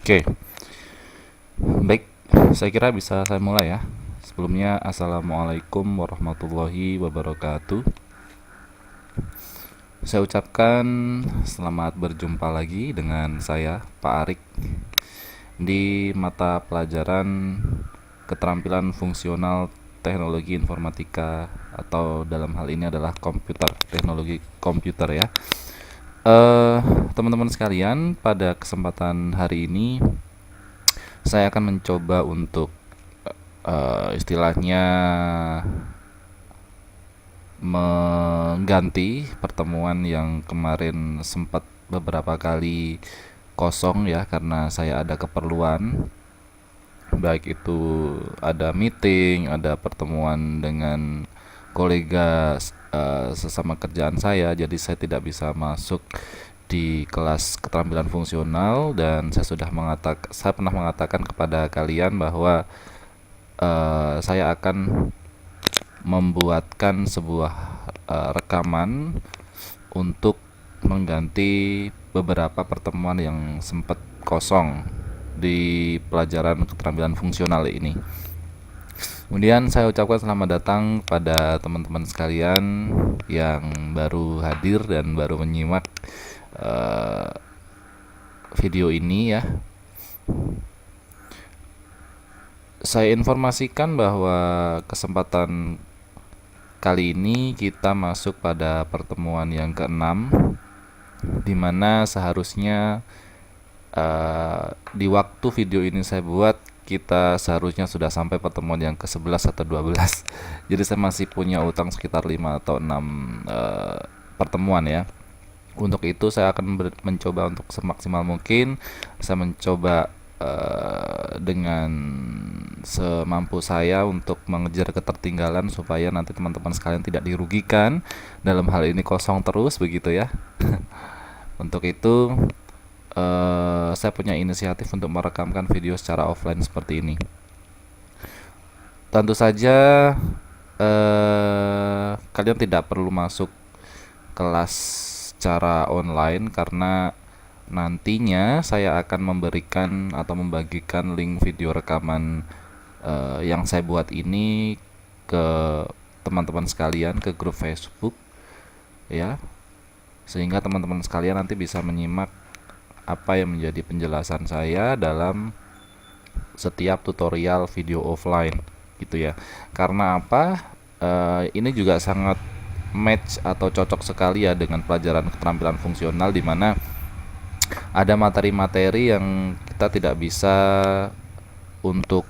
Oke, baik. Saya kira bisa saya mulai ya. Sebelumnya, Assalamualaikum warahmatullahi wabarakatuh. Saya ucapkan selamat berjumpa lagi dengan saya, Pak Arik, di mata pelajaran keterampilan fungsional teknologi informatika atau dalam hal ini adalah komputer, teknologi komputer ya. Eh, Teman-teman sekalian, pada kesempatan hari ini saya akan mencoba untuk istilahnya mengganti pertemuan yang kemarin sempat beberapa kali kosong ya karena saya ada keperluan, baik itu ada meeting, ada pertemuan dengan kolega sesama kerjaan saya, jadi saya tidak bisa masuk di kelas keterampilan fungsional. Dan saya pernah mengatakan kepada kalian bahwa saya akan membuatkan sebuah rekaman untuk mengganti beberapa pertemuan yang sempat kosong di pelajaran keterampilan fungsional ini. Kemudian saya ucapkan selamat datang pada teman-teman sekalian yang baru hadir dan baru menyimak eh, video ini ya. Saya informasikan bahwa kesempatan kali ini kita masuk pada pertemuan yang keenam, di mana seharusnya di waktu video ini saya buat, kita seharusnya sudah sampai pertemuan yang ke-11 atau 12. Jadi saya masih punya utang sekitar 5 atau 6 pertemuan ya. Untuk itu saya akan mencoba untuk semaksimal mungkin. Saya mencoba dengan semampu saya untuk mengejar ketertinggalan supaya nanti teman-teman sekalian tidak dirugikan. Dalam hal ini kosong terus begitu ya. Untuk itu saya punya inisiatif untuk merekamkan video secara offline seperti ini. Tentu saja kalian tidak perlu masuk kelas secara online karena nantinya saya akan memberikan atau membagikan link video rekaman yang saya buat ini ke teman-teman sekalian, ke grup Facebook ya, sehingga teman-teman sekalian nanti bisa menyimak apa yang menjadi penjelasan saya dalam setiap tutorial video offline gitu ya. Karena apa? Ini juga sangat match atau cocok sekali ya dengan pelajaran keterampilan fungsional, di mana ada materi-materi yang kita tidak bisa untuk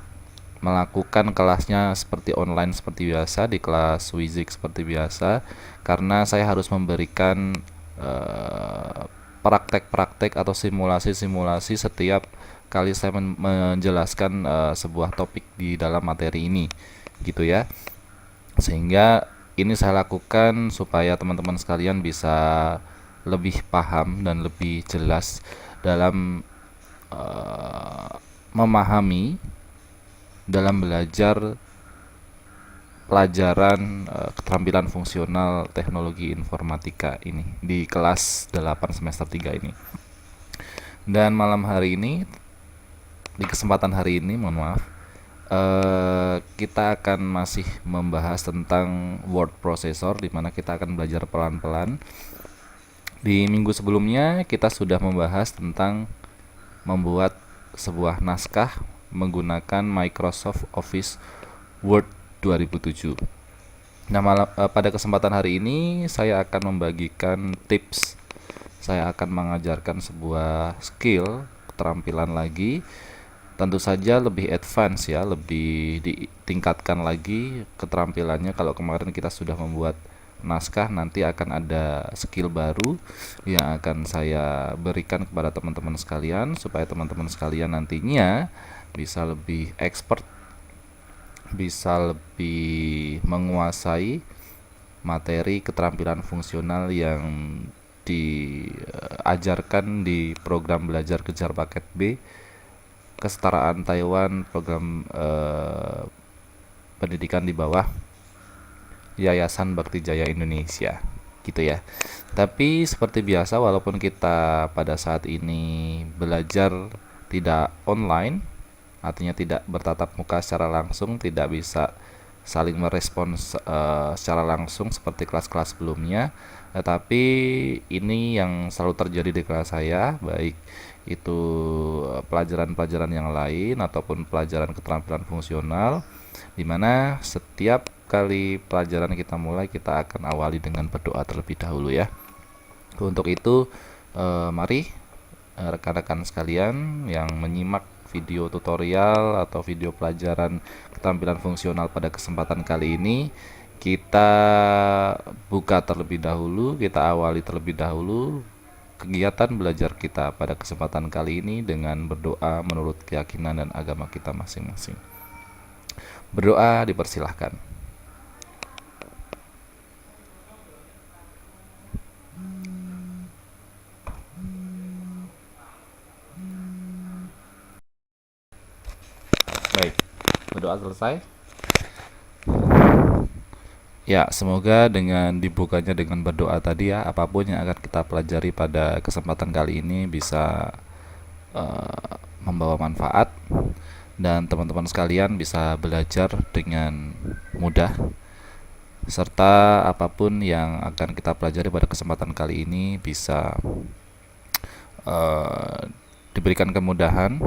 melakukan kelasnya seperti online seperti biasa, di kelas Wizik seperti biasa, karena saya harus memberikan praktek-praktek atau simulasi-simulasi setiap kali saya menjelaskan sebuah topik di dalam materi ini gitu ya. Sehingga ini saya lakukan supaya teman-teman sekalian bisa lebih paham dan lebih jelas dalam memahami dalam belajar pelajaran keterampilan fungsional teknologi informatika ini di kelas 8 semester 3 ini. Dan malam hari ini, di kesempatan hari ini, mohon maaf, kita akan masih membahas tentang word processor, di mana kita akan belajar pelan-pelan. Di minggu sebelumnya kita sudah membahas tentang membuat sebuah naskah menggunakan Microsoft Office Word 2007. Nah, pada kesempatan hari ini saya akan membagikan tips. Saya akan mengajarkan sebuah skill, keterampilan lagi. Tentu saja lebih advance ya, lebih ditingkatkan lagi keterampilannya. Kalau kemarin kita sudah membuat naskah, nanti akan ada skill baru yang akan saya berikan kepada teman-teman sekalian supaya teman-teman sekalian nantinya bisa lebih expert, bisa lebih menguasai materi keterampilan fungsional yang diajarkan di program belajar kejar paket B kesetaraan Taiwan, program pendidikan di bawah Yayasan Bakti Jaya Indonesia gitu ya. Tapi seperti biasa, walaupun kita pada saat ini belajar tidak online, artinya tidak bertatap muka secara langsung, tidak bisa saling merespons secara langsung seperti kelas-kelas sebelumnya. Tetapi ini yang selalu terjadi di kelas saya, baik itu pelajaran-pelajaran yang lain ataupun pelajaran keterampilan fungsional, di mana setiap kali pelajaran kita mulai, kita akan awali dengan berdoa terlebih dahulu ya. Untuk itu, mari rekan-rekan sekalian yang menyimak video tutorial atau video pelajaran keterampilan fungsional pada kesempatan kali ini, kita buka terlebih dahulu, kita awali terlebih dahulu kegiatan belajar kita pada kesempatan kali ini dengan berdoa menurut keyakinan dan agama kita masing-masing. Berdoa dipersilahkan. Baik, berdoa selesai. Ya, semoga dengan dibukanya dengan berdoa tadi ya, apapun yang akan kita pelajari pada kesempatan kali ini bisa membawa manfaat dan teman-teman sekalian bisa belajar dengan mudah, serta apapun yang akan kita pelajari pada kesempatan kali ini bisa diberikan kemudahan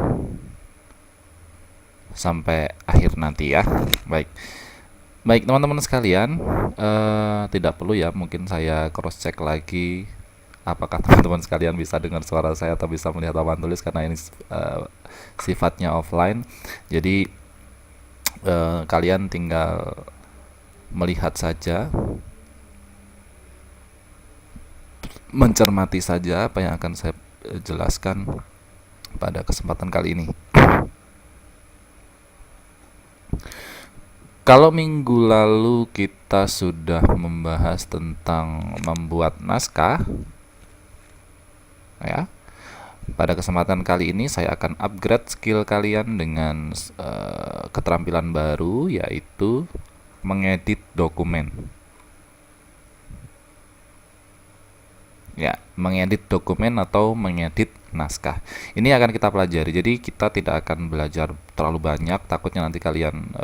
sampai akhir nanti ya. Baik teman-teman sekalian, tidak perlu ya mungkin saya cross check lagi apakah teman-teman sekalian bisa dengar suara saya atau bisa melihat papan tulis, karena ini sifatnya offline. Jadi kalian tinggal melihat saja, mencermati saja apa yang akan saya jelaskan pada kesempatan kali ini. Kalau minggu lalu kita sudah membahas tentang membuat naskah, ya. Pada kesempatan kali ini saya akan upgrade skill kalian dengan keterampilan baru, yaitu mengedit dokumen. Ya, mengedit dokumen atau mengedit naskah. Ini akan kita pelajari. Jadi kita tidak akan belajar terlalu banyak, takutnya nanti kalian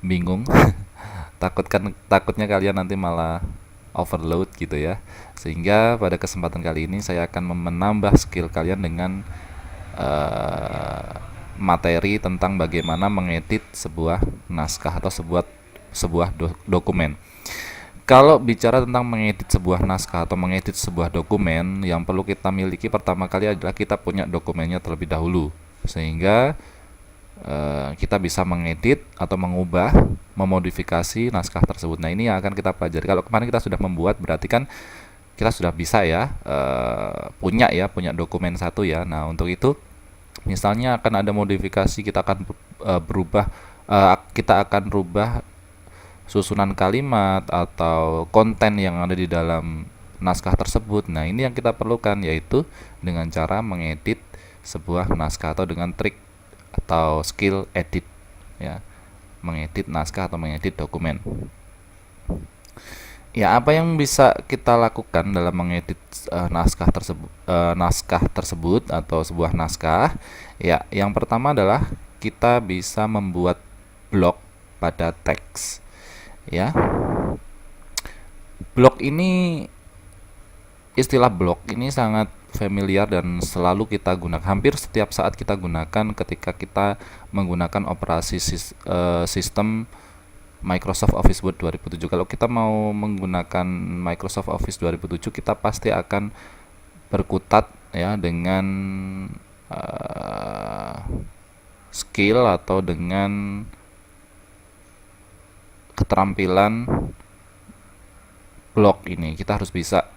bingung. Takutnya kalian nanti malah overload gitu ya. Sehingga pada kesempatan kali ini saya akan menambah skill kalian dengan materi tentang bagaimana mengedit sebuah naskah atau sebuah dokumen. Kalau bicara tentang mengedit sebuah naskah atau mengedit sebuah dokumen, yang perlu kita miliki pertama kali adalah kita punya dokumennya terlebih dahulu, sehingga kita bisa mengedit atau mengubah, memodifikasi naskah tersebut. Nah, ini yang akan kita pelajari. Kalau kemarin kita sudah membuat, berarti kan kita sudah bisa ya, punya dokumen satu ya. Nah, untuk itu misalnya akan ada modifikasi, kita akan kita akan rubah susunan kalimat atau konten yang ada di dalam naskah tersebut. Nah, ini yang kita perlukan, yaitu dengan cara mengedit sebuah naskah atau dengan trik atau skill edit ya, mengedit naskah atau mengedit dokumen. Ya, apa yang bisa kita lakukan dalam mengedit naskah tersebut atau sebuah naskah? Ya, yang pertama adalah kita bisa membuat blok pada teks. Ya, blok ini, istilah blok ini sangat familiar dan selalu kita gunakan, hampir setiap saat kita gunakan ketika kita menggunakan operasi sistem Microsoft Office Word 2007. Kalau kita mau menggunakan Microsoft Office 2007, kita pasti akan berkutat ya dengan skill atau dengan keterampilan blok ini. Kita harus bisa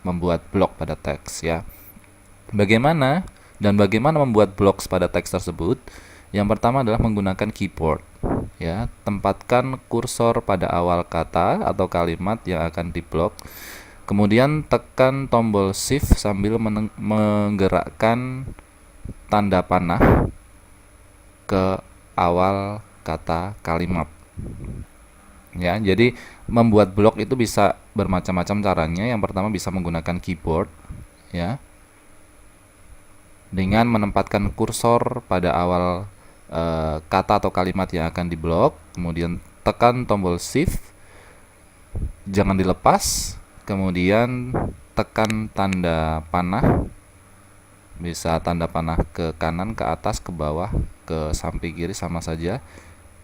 membuat blok pada teks ya. Bagaimana membuat blok pada teks tersebut? Yang pertama adalah menggunakan keyboard ya. Tempatkan kursor pada awal kata atau kalimat yang akan diblok. Kemudian tekan tombol shift sambil menggerakkan tanda panah ke awal kata kalimat. Ya, jadi membuat blok itu bisa bermacam-macam caranya. Yang pertama bisa menggunakan keyboard ya. dengan menempatkan kursor pada awal kata atau kalimat yang akan diblok, kemudian tekan tombol shift, jangan dilepas, kemudian tekan tanda panah, bisa tanda panah ke kanan, ke atas, ke bawah, ke samping kiri sama saja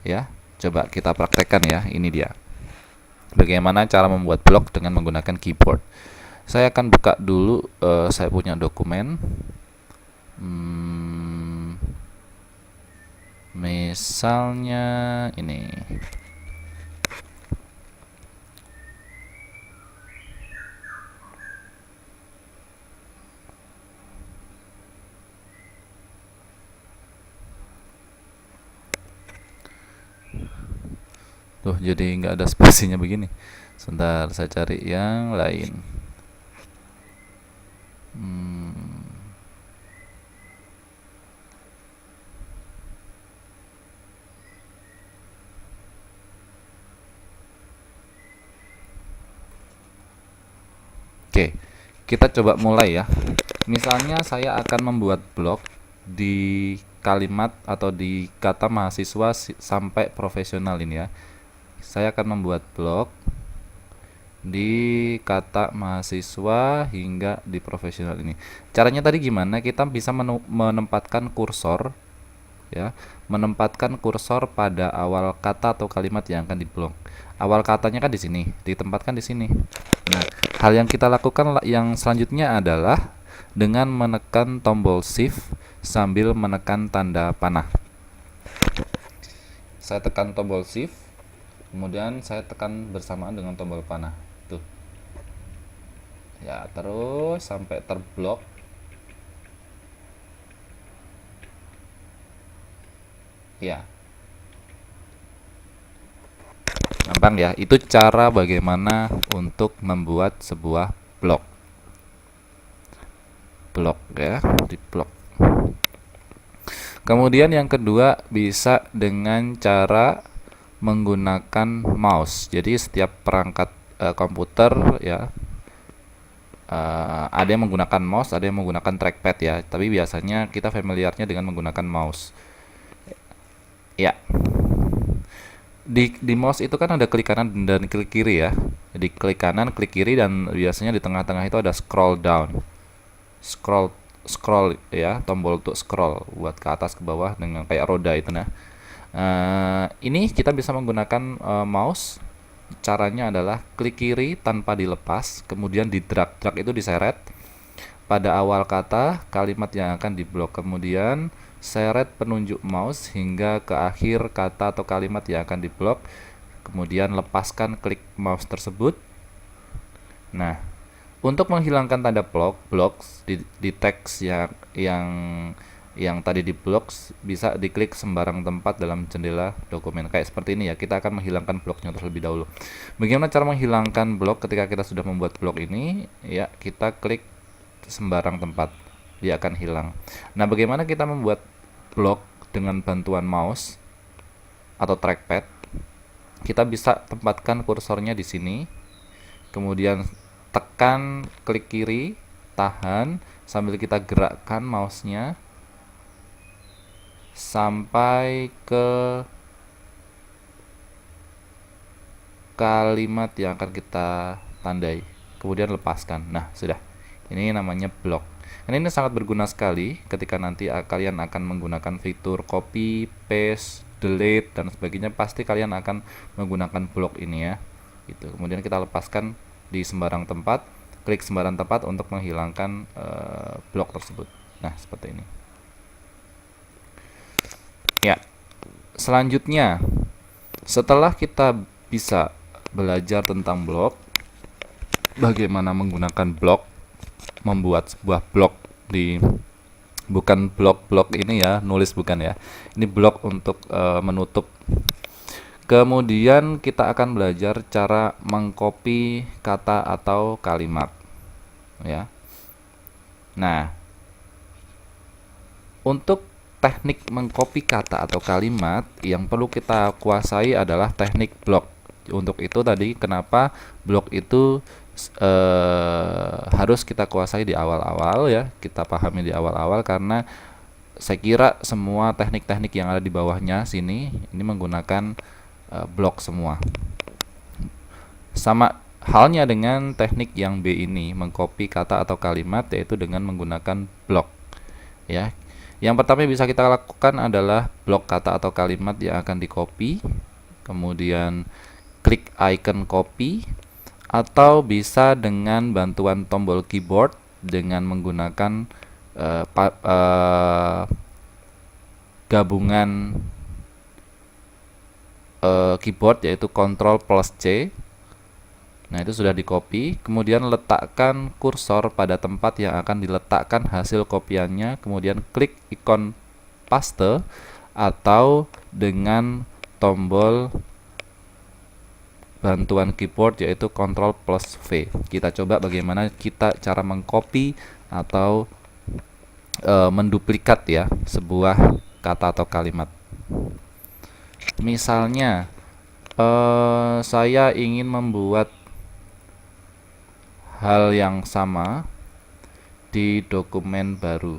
ya. Coba kita praktekkan ya. Ini dia bagaimana cara membuat blok dengan menggunakan keyboard. Saya akan buka dulu, saya punya dokumen. Misalnya ini. Tuh, jadi nggak ada spasinya begini. Sebentar, saya cari yang lain. Oke, kita coba mulai ya. Misalnya saya akan membuat blok di kalimat atau di kata mahasiswa sampai profesional ini ya. Saya akan membuat blok di kata mahasiswa hingga di profesional ini. Caranya tadi gimana? Kita bisa menempatkan kursor ya, menempatkan kursor pada awal kata atau kalimat yang akan diblok. Awal katanya kan di sini, ditempatkan di sini. Nah, hal yang kita lakukan yang selanjutnya adalah dengan menekan tombol shift sambil menekan tanda panah. Saya tekan tombol shift, kemudian saya tekan bersamaan dengan tombol panah. Tuh. Ya, terus sampai terblok. Ya. Gampang ya, itu cara bagaimana untuk membuat sebuah blok ya, di blok. Kemudian yang kedua bisa dengan cara menggunakan mouse. Jadi setiap perangkat komputer ya, ada yang menggunakan mouse, ada yang menggunakan trackpad ya. Tapi biasanya kita familiarnya dengan menggunakan mouse. Ya. Di mouse itu kan ada klik kanan dan klik kiri ya. Jadi klik kanan, klik kiri, dan biasanya di tengah-tengah itu ada scroll down. Scroll ya, tombol untuk scroll buat ke atas ke bawah dengan kayak roda itu. Nah, ini kita bisa menggunakan mouse. Caranya adalah klik kiri tanpa dilepas, kemudian di drag itu diseret pada awal kata kalimat yang akan diblok, kemudian seret penunjuk mouse hingga ke akhir kata atau kalimat yang akan diblok, kemudian lepaskan klik mouse tersebut. Nah, untuk menghilangkan tanda blok di teks yang tadi diblok, bisa diklik sembarang tempat dalam jendela dokumen kayak seperti ini ya. Kita akan menghilangkan bloknya terlebih dahulu. Bagaimana cara menghilangkan blok ketika kita sudah membuat blok ini? Ya, kita klik sembarang tempat, dia akan hilang. Nah, bagaimana kita membuat blok dengan bantuan mouse atau trackpad? Kita bisa tempatkan kursornya di sini, kemudian tekan klik kiri, tahan sambil kita gerakkan mouse-nya sampai ke kalimat yang akan kita tandai, kemudian lepaskan. Nah, sudah. Ini namanya blok. Dan ini sangat berguna sekali ketika nanti kalian akan menggunakan fitur copy, paste, delete dan sebagainya. Pasti kalian akan menggunakan blok ini ya. Gitu. Kemudian kita lepaskan di sembarang tempat, klik sembarang tempat untuk menghilangkan blok tersebut. Nah, seperti ini. Ya. Selanjutnya, setelah kita bisa belajar tentang blok, bagaimana menggunakan blok, membuat sebuah blok bukan blok ini ya, nulis bukan ya. Ini blok untuk menutup. Kemudian kita akan belajar cara mengcopy kata atau kalimat ya. Nah, untuk teknik mengcopy kata atau kalimat yang perlu kita kuasai adalah teknik blok. Untuk itu tadi kenapa blok itu harus kita kuasai di awal-awal ya, kita pahami di awal-awal, karena saya kira semua teknik-teknik yang ada di bawahnya sini ini menggunakan blok semua. Sama halnya dengan teknik yang B ini, mengcopy kata atau kalimat, yaitu dengan menggunakan blok ya. Yang pertama yang bisa kita lakukan adalah blok kata atau kalimat yang akan di-copy, kemudian klik icon copy, atau bisa dengan bantuan tombol keyboard dengan menggunakan gabungan keyboard, yaitu Ctrl plus C. Nah, itu sudah di copy, kemudian letakkan kursor pada tempat yang akan diletakkan hasil kopiannya, kemudian klik ikon paste atau dengan tombol bantuan keyboard yaitu Ctrl plus V. Kita coba bagaimana kita cara mengcopy atau menduplikat ya sebuah kata atau kalimat. Misalnya saya ingin membuat hal yang sama di dokumen baru.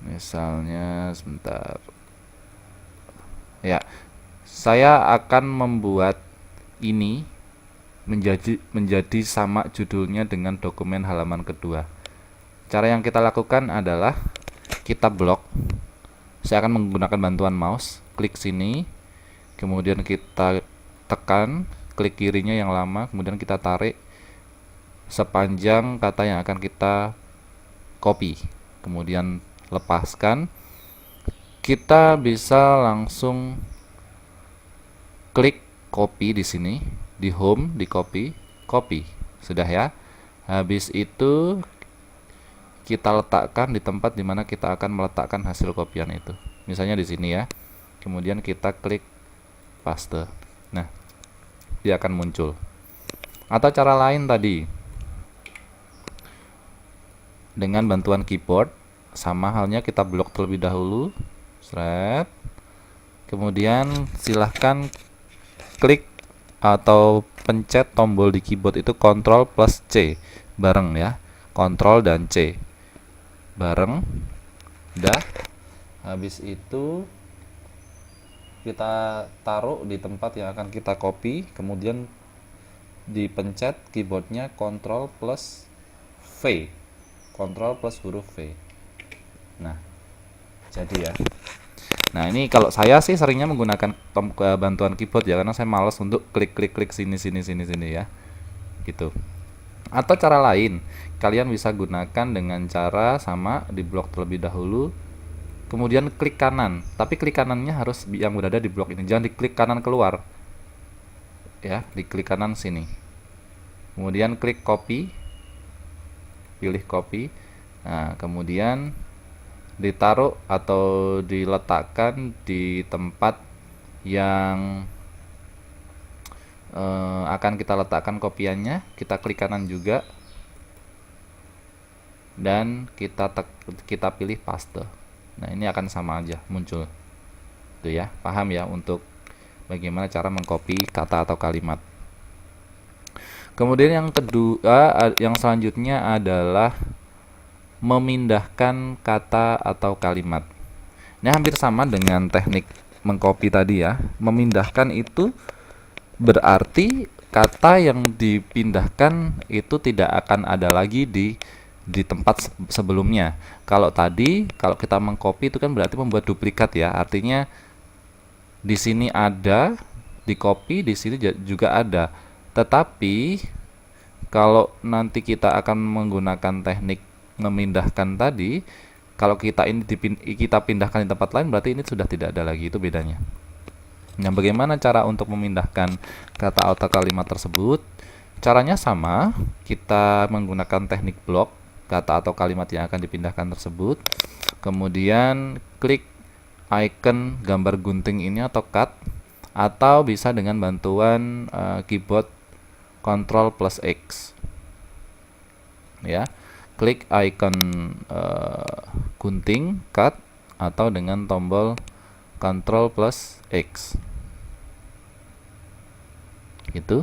Misalnya sebentar. Ya, saya akan membuat ini menjadi sama judulnya dengan dokumen halaman kedua. Cara yang kita lakukan adalah kita blok. Saya akan menggunakan bantuan mouse, klik sini, kemudian kita tekan, klik kirinya yang lama, kemudian kita tarik sepanjang kata yang akan kita copy, kemudian lepaskan. Kita bisa langsung klik copy di sini, di home, di copy, sudah ya. Habis itu kita letakkan di tempat dimana kita akan meletakkan hasil kopian itu, misalnya di sini ya. Kemudian kita klik paste. Nah, dia akan muncul. Atau cara lain tadi, dengan bantuan keyboard, sama halnya kita blok terlebih dahulu, kemudian silahkan klik atau pencet tombol di keyboard itu Ctrl plus C bareng ya, Ctrl dan C bareng. Udah, habis itu kita taruh di tempat yang akan kita copy, kemudian dipencet keyboardnya Ctrl plus V, Ctrl plus huruf V. Nah, jadi ya. Nah, ini kalau saya sih seringnya menggunakan bantuan keyboard ya, karena saya malas untuk klik sini ya, gitu. Atau cara lain, kalian bisa gunakan dengan cara sama, di blok terlebih dahulu, kemudian klik kanan, tapi klik kanannya harus yang berada di blok ini, jangan diklik kanan keluar ya, diklik kanan sini, kemudian klik copy, pilih copy. Nah, kemudian ditaruh atau diletakkan di tempat yang akan kita letakkan kopiannya. Kita klik kanan juga dan kita pilih paste. Nah, ini akan sama aja muncul tuh ya. Paham ya untuk bagaimana cara mengcopy kata atau kalimat. Kemudian yang kedua, yang selanjutnya adalah memindahkan kata atau kalimat. Ini hampir sama dengan teknik mengcopy tadi ya. Memindahkan itu berarti kata yang dipindahkan itu tidak akan ada lagi di tempat sebelumnya. Kalau kita mengcopy itu kan berarti membuat duplikat ya. Artinya di sini ada, di copy, di sini juga ada. Tetapi kalau nanti kita akan menggunakan teknik memindahkan tadi, kalau kita pindahkan di tempat lain, berarti ini sudah tidak ada lagi, itu bedanya. Nah, bagaimana cara untuk memindahkan kata atau kalimat tersebut? Caranya sama, kita menggunakan teknik blok kata atau kalimat yang akan dipindahkan tersebut, kemudian klik icon gambar gunting ini atau cut, atau bisa dengan bantuan keyboard Ctrl plus X ya, klik icon gunting cut atau dengan tombol Ctrl plus X gitu.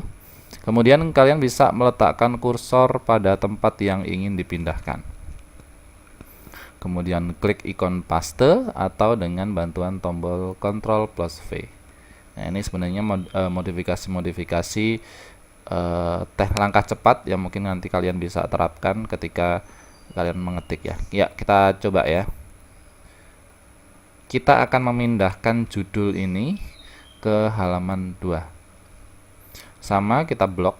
Kemudian kalian bisa meletakkan kursor pada tempat yang ingin dipindahkan. Kemudian klik ikon paste atau dengan bantuan tombol Ctrl plus V. Nah, ini sebenarnya modifikasi-modifikasi langkah cepat yang mungkin nanti kalian bisa terapkan ketika kalian mengetik ya. Ya, kita coba ya. Kita akan memindahkan judul ini ke halaman 2. Sama, kita blok.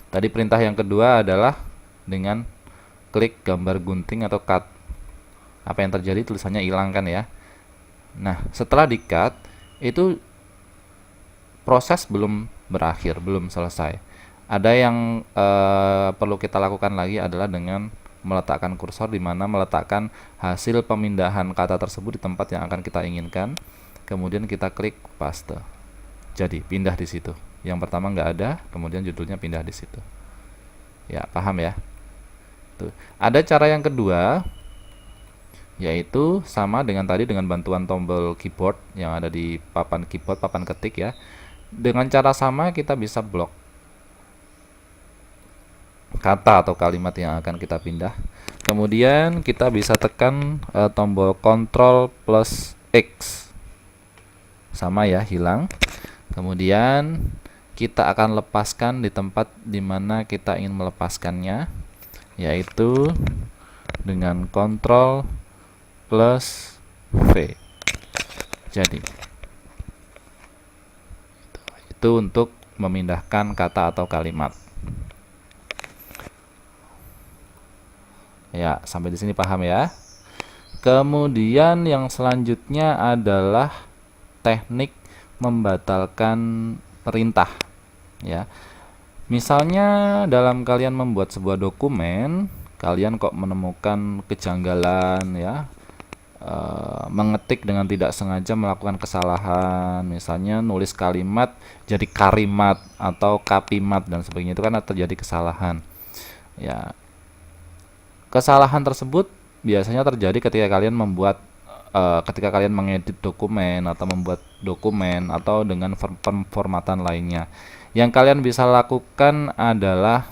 Tadi perintah yang kedua adalah dengan klik gambar gunting atau cut. Apa yang terjadi? Tulisannya hilang kan ya. Nah, setelah di cut, itu proses belum berakhir, belum selesai. Ada yang perlu kita lakukan lagi adalah dengan meletakkan kursor, di mana meletakkan hasil pemindahan kata tersebut di tempat yang akan kita inginkan. Kemudian kita klik paste. Jadi pindah di situ. Yang pertama nggak ada, kemudian judulnya pindah di situ. Ya, paham ya? Tuh. Ada cara yang kedua, yaitu sama dengan tadi, dengan bantuan tombol keyboard yang ada di papan keyboard, papan ketik ya. Dengan cara sama kita bisa blok kata atau kalimat yang akan kita pindah. Kemudian kita bisa tekan tombol Ctrl plus X. Sama ya, hilang. Kemudian kita akan lepaskan di tempat dimana kita ingin melepaskannya, yaitu dengan Ctrl plus V. Jadi itu untuk memindahkan kata atau kalimat. Ya, sampai di sini paham ya. Kemudian yang selanjutnya adalah teknik membatalkan perintah. Ya, misalnya dalam kalian membuat sebuah dokumen, kalian kok menemukan kejanggalan ya, mengetik dengan tidak sengaja melakukan kesalahan, misalnya nulis kalimat jadi karimat atau kapimat dan sebagainya, itu kan terjadi kesalahan. Ya, kesalahan tersebut biasanya terjadi ketika kalian ketika kalian mengedit dokumen atau membuat dokumen atau dengan pemformatan lainnya. Yang kalian bisa lakukan adalah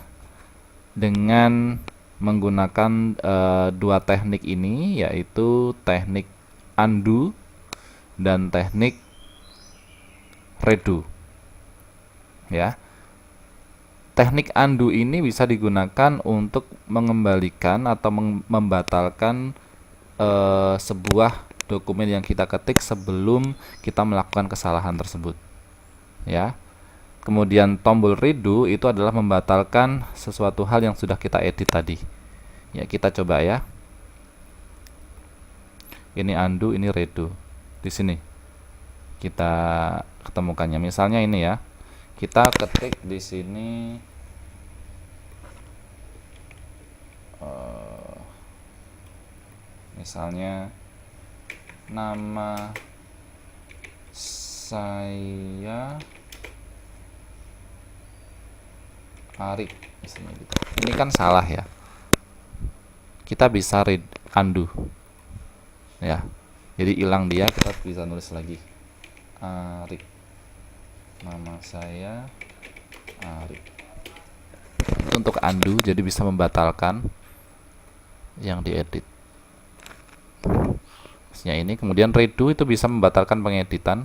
dengan menggunakan dua teknik ini, yaitu teknik undo dan teknik redo. Ya. Teknik undo ini bisa digunakan untuk mengembalikan atau membatalkan sebuah dokumen yang kita ketik sebelum kita melakukan kesalahan tersebut. Ya. Kemudian tombol redo itu adalah membatalkan sesuatu hal yang sudah kita edit tadi. Ya, kita coba ya. Ini undo, ini redo. Di sini kita ketemukannya. Misalnya ini ya. Kita ketik di sini misalnya nama saya Arik, misalnya gitu. Ini kan salah ya. Kita bisa undo. Ya. Jadi hilang dia, kita bisa nulis lagi. Arik. Nama saya Arik. Itu untuk undo, jadi bisa membatalkan yang diedit. Maksudnya ini, kemudian redo itu bisa membatalkan pengeditan.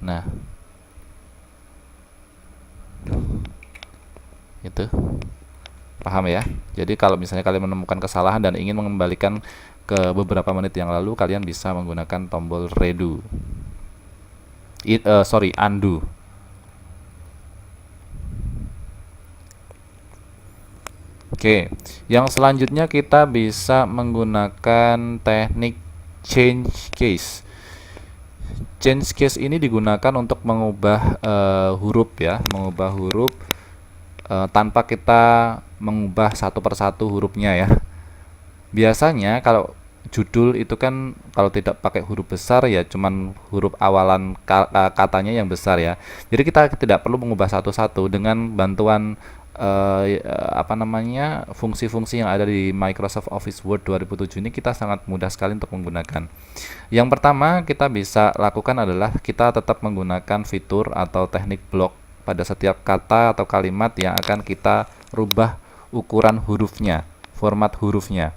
Nah, itu paham ya. Jadi kalau misalnya kalian menemukan kesalahan dan ingin mengembalikan ke beberapa menit yang lalu, kalian bisa menggunakan tombol redo. Undo. Oke, yang selanjutnya kita bisa menggunakan teknik change case. Change case ini digunakan untuk mengubah huruf ya, mengubah huruf tanpa kita mengubah satu persatu hurufnya ya. Biasanya kalau judul itu kan kalau tidak pakai huruf besar ya, cuman huruf awalan katanya yang besar ya. Jadi kita tidak perlu mengubah satu-satu. Dengan bantuan fungsi-fungsi yang ada di Microsoft Office Word 2007 ini, kita sangat mudah sekali untuk menggunakan. Yang pertama kita bisa lakukan adalah kita tetap menggunakan fitur atau teknik blok pada setiap kata atau kalimat yang akan kita rubah ukuran hurufnya, format hurufnya.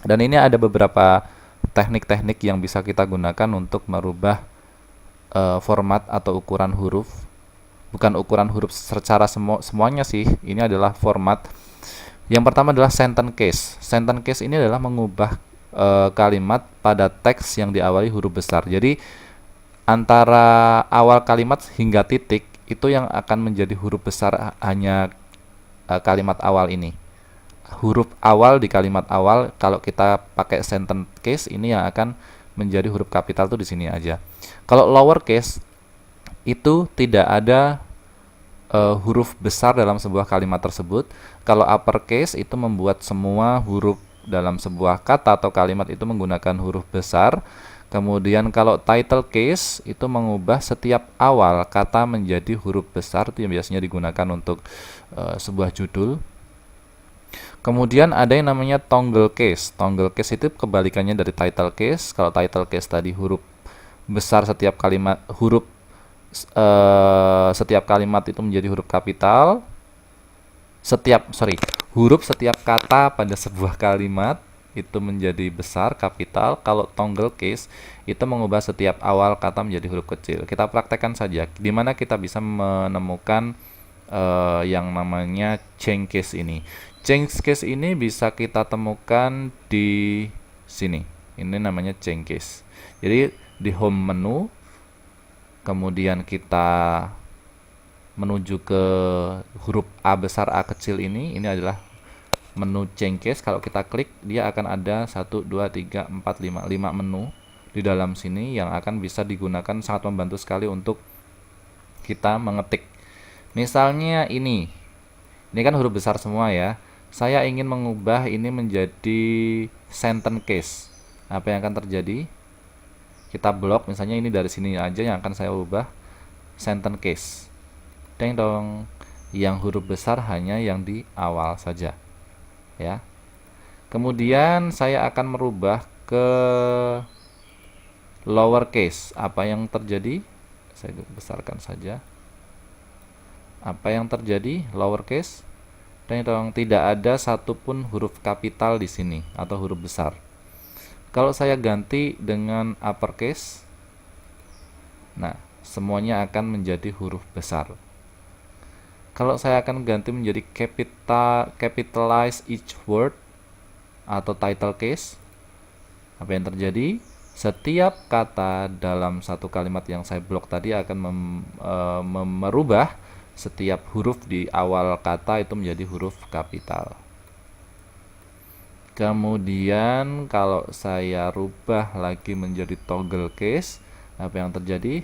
Dan ini ada beberapa teknik-teknik yang bisa kita gunakan untuk merubah format atau ukuran huruf. Bukan ukuran huruf secara semuanya sih, ini adalah format. Yang pertama adalah sentence case. Sentence case ini adalah mengubah kalimat pada teks yang diawali huruf besar. Jadi antara awal kalimat hingga titik itu yang akan menjadi huruf besar hanya kalimat awal ini. Huruf awal di kalimat awal kalau kita pakai sentence case ini yang akan menjadi huruf kapital tuh di sini aja. Kalau lower case itu tidak ada huruf besar dalam sebuah kalimat tersebut. Kalau uppercase itu membuat semua huruf dalam sebuah kata atau kalimat itu menggunakan huruf besar. Kemudian kalau title case itu mengubah setiap awal kata menjadi huruf besar, itu yang biasanya digunakan untuk sebuah judul. Kemudian ada yang namanya toggle case. Toggle case itu kebalikannya dari title case. Kalau title case tadi huruf besar setiap kalimat, setiap kalimat itu menjadi huruf kapital. Huruf setiap kata pada sebuah kalimat itu menjadi besar, kapital. Kalau toggle case itu mengubah setiap awal kata menjadi huruf kecil. Kita praktekkan saja di mana kita bisa menemukan yang namanya change case ini. Change case ini bisa kita temukan di sini. Ini namanya change case. Jadi di home menu, kemudian kita menuju ke huruf A besar, A kecil ini adalah menu change case. Kalau kita klik, dia akan ada 1, 2, 3, 4, 5 menu di dalam sini yang akan bisa digunakan, sangat membantu sekali untuk kita mengetik. Misalnya ini kan huruf besar semua ya. Saya ingin mengubah ini menjadi sentence case. Apa yang akan terjadi? Kita blok, misalnya ini dari sini aja yang akan saya ubah sentence case. Deng dong, yang huruf besar hanya yang di awal saja. Ya. Kemudian saya akan merubah ke lower case. Apa yang terjadi? Saya besarkan saja. Apa yang terjadi? Lower case. Deng dong, tidak ada satupun huruf kapital di sini atau huruf besar. Kalau saya ganti dengan uppercase, nah semuanya akan menjadi huruf besar. Kalau saya akan ganti menjadi capitalize each word atau title case, apa yang terjadi? Setiap kata dalam satu kalimat yang saya blok tadi akan merubah setiap huruf di awal kata itu menjadi huruf kapital. Kemudian kalau saya rubah lagi menjadi toggle case, apa yang terjadi?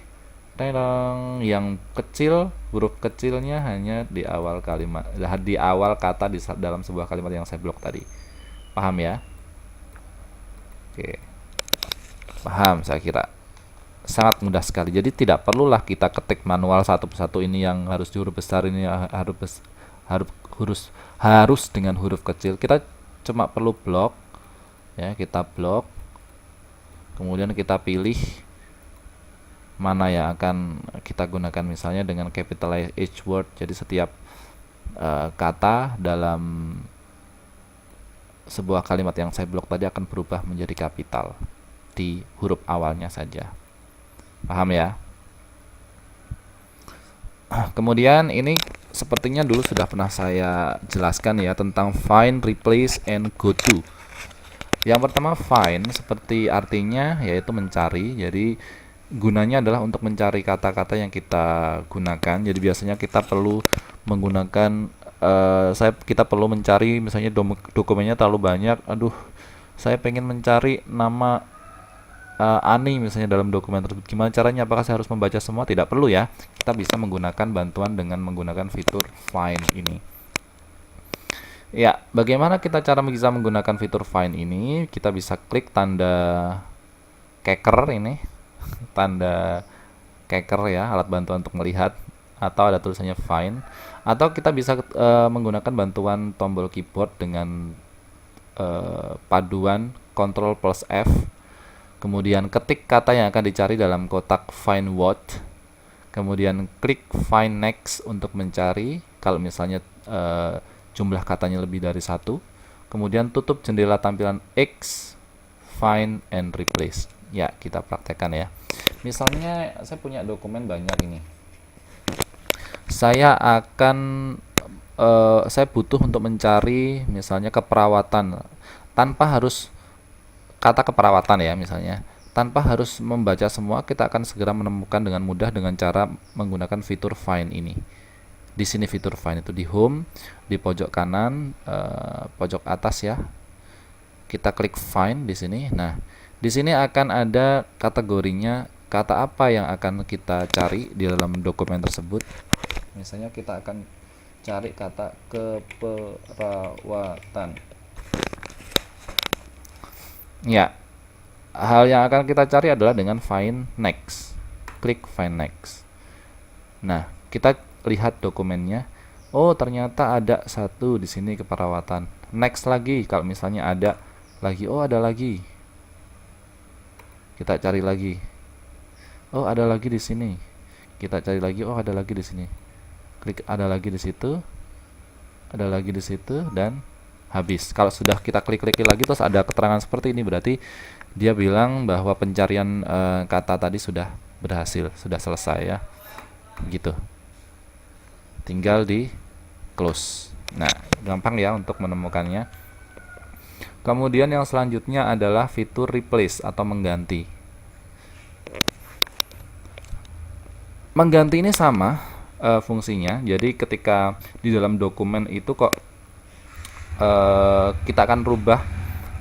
Yang kecil, huruf kecilnya hanya di awal kalimat, di awal kata dalam sebuah kalimat yang saya blok tadi. Paham ya? Oke. Paham, saya kira. Sangat mudah sekali. Jadi tidak perlulah kita ketik manual satu persatu, ini yang harus huruf besar, ini harus dengan huruf kecil. Kita cuma perlu blok ya, kita blok, kemudian kita pilih mana yang akan kita gunakan, misalnya dengan capitalize each word. Jadi setiap kata dalam sebuah kalimat yang saya blok tadi akan berubah menjadi kapital di huruf awalnya saja. Paham ya? Kemudian ini sepertinya dulu sudah pernah saya jelaskan ya tentang find, replace, and go to. Yang pertama find, seperti artinya yaitu mencari. Jadi gunanya adalah untuk mencari kata-kata yang kita gunakan. Jadi biasanya kita perlu menggunakan kita perlu mencari, misalnya dokumennya terlalu banyak. Aduh, saya pengen mencari nama Ani misalnya dalam dokumen tersebut. Gimana caranya? Apakah saya harus membaca semua? Tidak perlu ya. Kita bisa menggunakan bantuan dengan menggunakan fitur find ini. Ya, bagaimana kita cara bisa menggunakan fitur find ini? Kita bisa klik tanda keker ini, tanda keker ya, alat bantuan untuk melihat, atau ada tulisannya find, atau kita bisa menggunakan bantuan tombol keyboard dengan paduan Ctrl plus F. Kemudian ketik kata yang akan dicari dalam kotak find word. Kemudian klik find next untuk mencari kalau misalnya jumlah katanya lebih dari satu. Kemudian tutup jendela tampilan X, find and replace. Ya, kita praktekkan ya. Misalnya saya punya dokumen banyak ini. Saya butuh untuk mencari misalnya keperawatan tanpa harus kata keperawatan ya misalnya. Tanpa harus membaca semua, kita akan segera menemukan dengan mudah dengan cara menggunakan fitur find ini. Di sini fitur find itu di home, di pojok kanan, pojok atas ya. Kita klik find di sini. Nah, di sini akan ada kategorinya, kata apa yang akan kita cari di dalam dokumen tersebut. Misalnya kita akan cari kata keperawatan. Ya, hal yang akan kita cari adalah dengan find next. Klik find next. Nah, kita lihat dokumennya. Oh, ternyata ada satu di sini keperawatan. Next lagi, kalau misalnya ada lagi. Oh, ada lagi. Kita cari lagi. Oh, ada lagi di sini. Kita cari lagi. Oh, ada lagi di sini. Klik ada lagi di situ. Ada lagi di situ dan habis. Kalau sudah kita klik lagi terus ada keterangan seperti ini, berarti dia bilang bahwa pencarian kata tadi sudah berhasil, sudah selesai ya. Gitu. Tinggal di close. Nah, gampang ya untuk menemukannya. Kemudian yang selanjutnya adalah fitur replace atau mengganti. Mengganti ini sama fungsinya. Jadi ketika di dalam dokumen itu kok kita akan rubah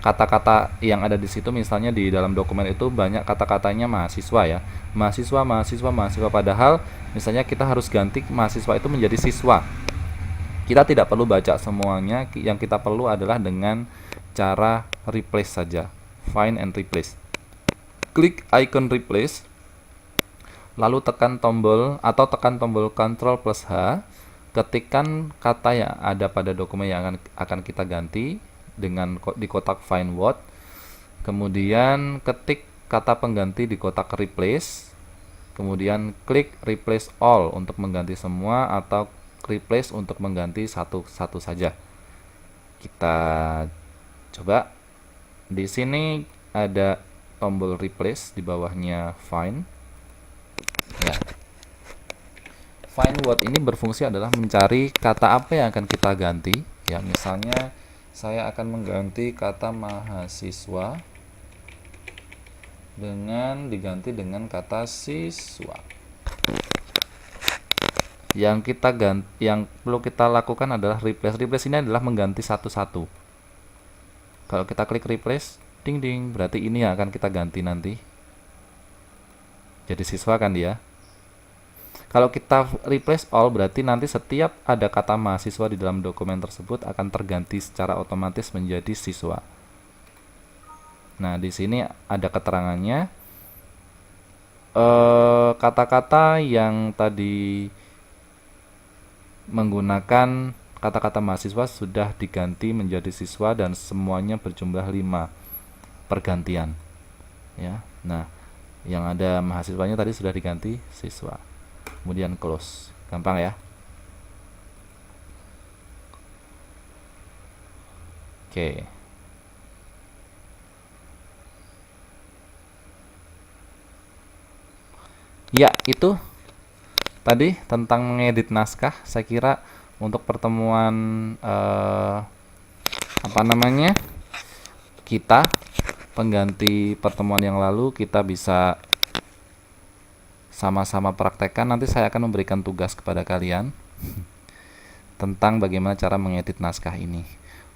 kata-kata yang ada di situ. Misalnya di dalam dokumen itu banyak kata-katanya mahasiswa ya, mahasiswa, padahal misalnya kita harus ganti mahasiswa itu menjadi siswa. Kita tidak perlu baca semuanya, yang kita perlu adalah dengan cara replace saja, find and replace. Klik icon replace, lalu tekan tombol Ctrl plus H. Ketikkan kata yang ada pada dokumen yang akan kita ganti dengan di kotak find what. Kemudian ketik kata pengganti di kotak replace. Kemudian klik replace all untuk mengganti semua atau replace untuk mengganti satu-satu saja. Kita coba. Di sini ada tombol replace, di bawahnya find. Ya. Find what ini berfungsi adalah mencari kata apa yang akan kita ganti. Ya, misalnya saya akan mengganti kata mahasiswa dengan diganti dengan kata siswa. Yang perlu kita lakukan adalah replace. Replace ini adalah mengganti satu-satu. Kalau kita klik replace, ding ding, berarti ini yang akan kita ganti nanti. Jadi siswa kan dia. Kalau kita replace all, berarti nanti setiap ada kata mahasiswa di dalam dokumen tersebut akan terganti secara otomatis menjadi siswa. Nah, di sini ada keterangannya. Kata-kata yang tadi menggunakan kata-kata mahasiswa sudah diganti menjadi siswa dan semuanya berjumlah 5 pergantian. Ya. Nah, yang ada mahasiswanya tadi sudah diganti siswa. Kemudian close. Gampang ya. Oke. Ya, itu tadi tentang mengedit naskah. Saya kira untuk pertemuan kita pengganti pertemuan yang lalu kita bisa sama-sama praktekkan. Nanti saya akan memberikan tugas kepada kalian tentang bagaimana cara mengedit naskah ini.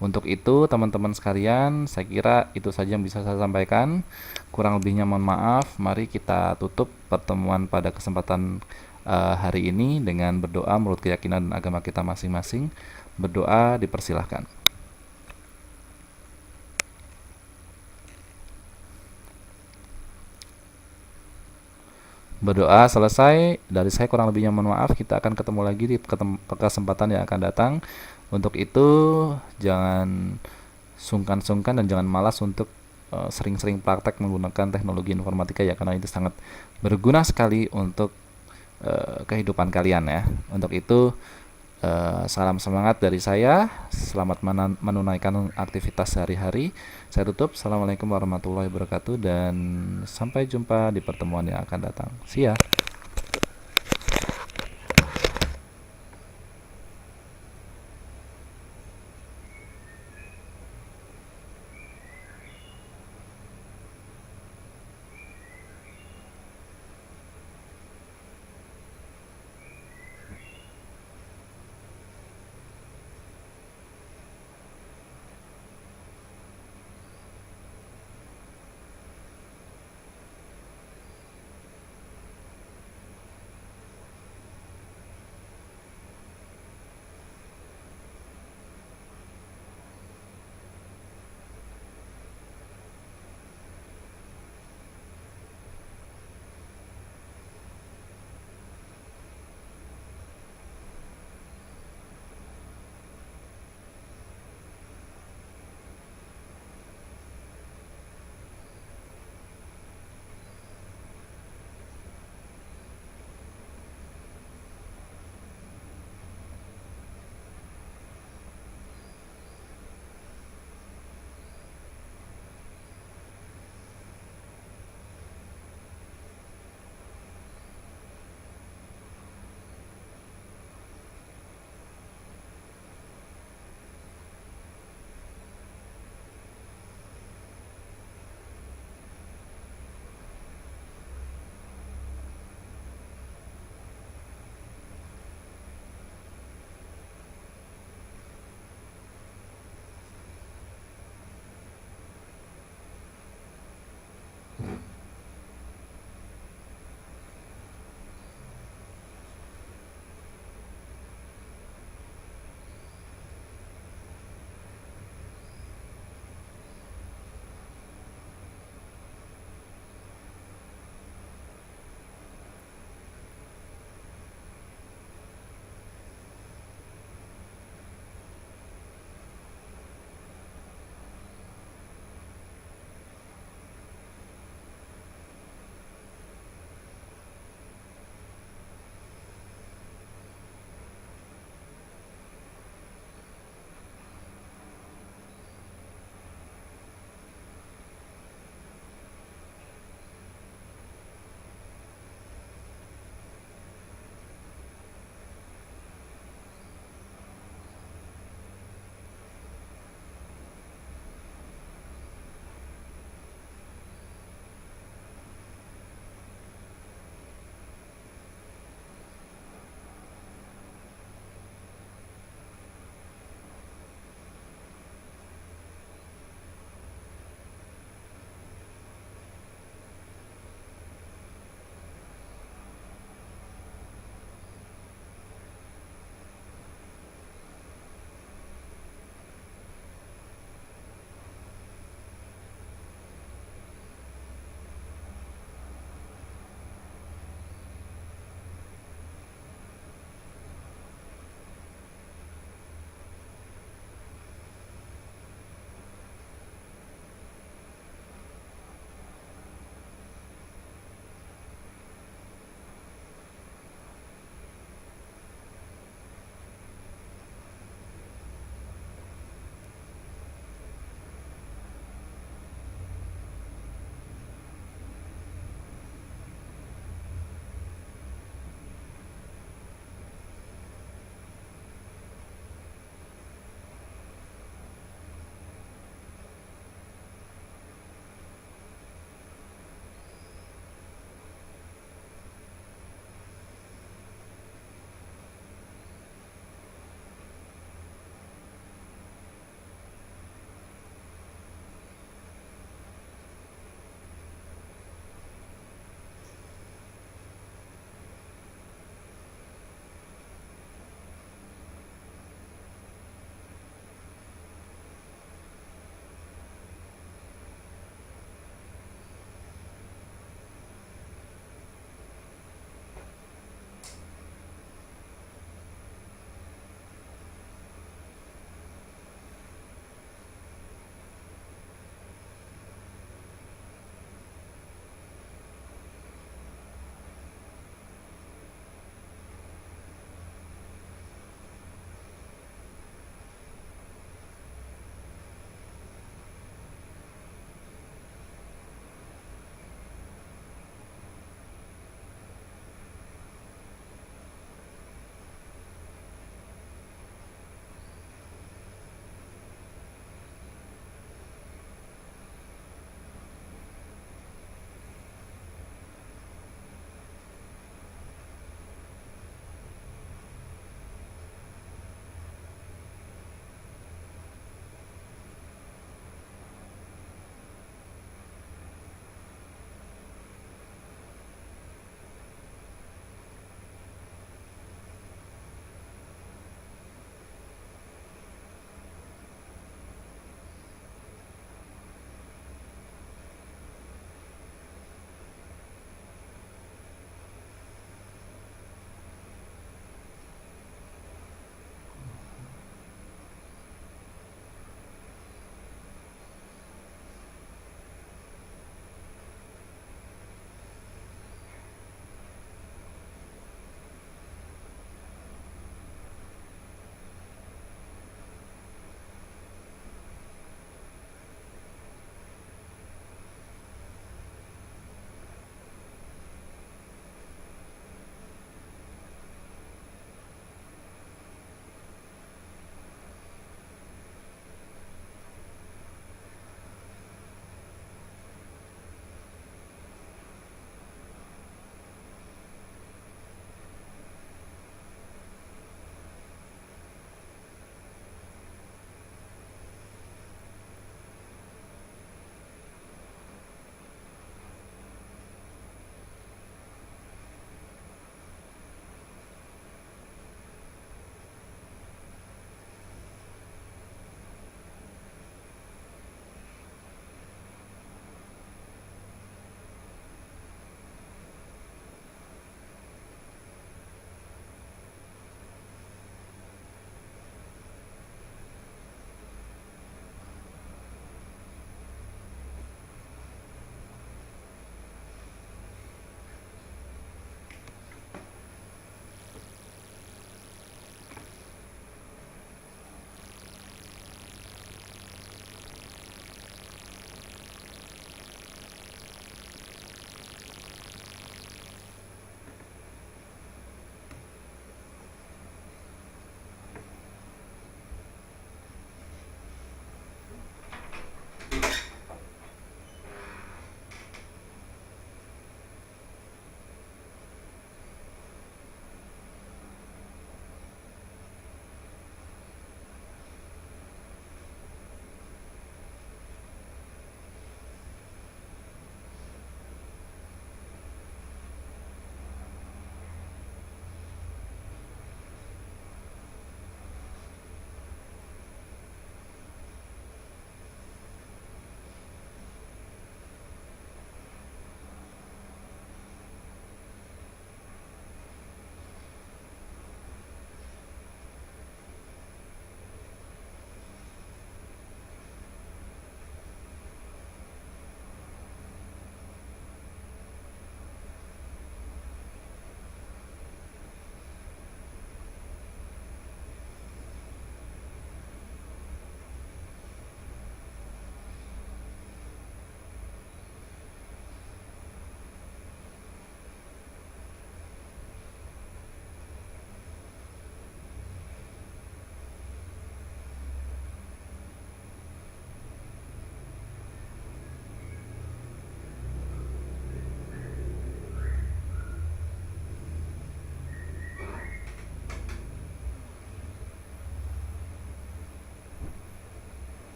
Untuk itu teman-teman sekalian, saya kira itu saja yang bisa saya sampaikan. Kurang lebihnya mohon maaf. Mari kita tutup pertemuan pada kesempatan hari ini dengan berdoa menurut keyakinan dan agama kita masing-masing. Berdoa dipersilahkan. Berdoa selesai. Dari saya kurang lebihnya mohon maaf. Kita akan ketemu lagi di kesempatan yang akan datang. Untuk itu jangan sungkan-sungkan dan jangan malas untuk sering-sering praktek menggunakan teknologi informatika ya, karena itu sangat berguna sekali untuk kehidupan kalian ya. Untuk itu salam semangat dari saya. Selamat menunaikan aktivitas sehari-hari. Saya tutup. Assalamualaikum warahmatullahi wabarakatuh dan sampai jumpa di pertemuan yang akan datang. See ya.